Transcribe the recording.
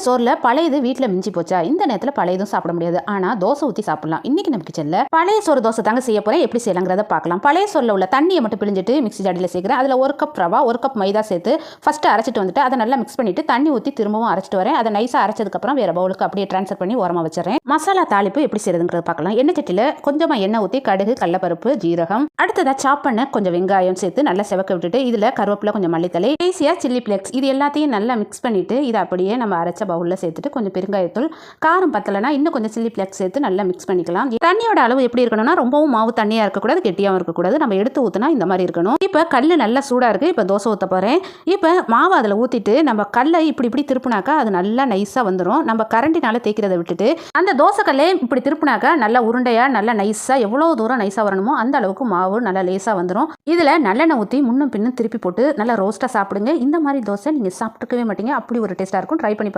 சோறுல பழையது வீட்டில் மிஞ்சி போச்சா, இந்த நேரத்தில் பழையதும் சாப்பிட முடியாது. ஆனால் தோசை ஊற்றி சாப்பிடலாம். இன்னைக்கு நம்ம கிச்சனில் பழைய சோறு தோசை தாங்க செய்ய போகிறேன். எப்படி செய்யலாங்கிறத பார்க்கலாம். பழைய சோறில் உள்ள தண்ணியை மட்டும் பிழிஞ்சிட்டு மிக்ஸி ஜாடியில் சேர்க்குறேன். அதில் 1 கப் ரவா 1 கப் மைதா சேர்த்து ஃபஸ்ட்டு அரைச்சிட்டு வந்துட்டு அதை நல்லா மிக்ஸ் பண்ணிட்டு தண்ணி ஊற்றி திரும்பவும் அரைச்சிட்டு வரேன். அதை நைஸாக அரைச்சதுக்கப்புறம் வேறு பவுலுக்கு அப்படியே ட்ரான்ஸ்ஃபர் பண்ணி ஓரமாக வச்சிடறேன். மசாலா தாளிப்பு எப்படி செய்யறதுங்கிறத பார்க்கலாம். எண்ணெய் சட்டியில் கொஞ்சமாக எண்ணெய் ஊற்றி கடுகு, கடலைப்பருப்பு, ஜீரகம், அடுத்ததாக சாப் பண்ண கொஞ்சம் வெங்காயம் சேர்த்து நல்லா செவக்க விட்டுட்டு இதில் கருவேப்பிலை, கொஞ்சம் மல்லித்தலை, ஈஸியாக சில்லி ஃப்ளேக்ஸ் இது எல்லாத்தையும் நல்லா மிக்ஸ் பண்ணிட்டு இதை அப்படியே நம்ம அரைச்ச பவுலில் சேர்த்துட்டு கொஞ்சம் பெருங்காயத்தூள், காரம் பத்தலைனா இன்னும் கொஞ்சம் சில்லி ஃப்ளேக்ஸ் சேர்த்து நல்லா மிக்ஸ் பண்ணிக்கலாம். தண்ணியோட அளவு எப்படி இருக்கணும்னா ரொம்பவும் மாவு தண்ணியாக இருக்கக்கூடாது, கெட்டியாகவும் இருக்கக்கூடாது. நம்ம எடுத்து ஊற்றினா இந்த மாதிரி இருக்கணும். இப்போ கல் நல்லா சூடாக இருக்குது. இப்போ தோசை ஊற்ற போகிறேன். இப்போ மாவு அதில் ஊற்றிட்டு நம்ம கல்லை இப்படி திருப்பினாக்கா அது நல்லா நைஸாக வந்துடும். நம்ம கரண்டினால தேய்க்கிறத விட்டுட்டு அந்த தோசை கல்லை இப்படி திருப்பினாக்கா நல்லா உருண்டையாக நல்லா நைஸாக எவ்வளோ தூரம் நைஸாக வரணுமோ அந்த அளவுக்கு மாவு நல்லா லேசாக வந்துடும். இதில் நல்லெண்ணெய் ஊற்றி முன்னும் பின்னும் திருப்பி போட்டு நல்லா ரோஸ்ட்டாக சாப்பிடுங்க. இந்த மாதிரி தோசை நீங்கள் சாப்பிட்டுக்கவே மாட்டீங்க. அப்படி ஒரு டேஸ்ட்டாக இருக்கும். ட்ரை பண்ணி பாருங்க.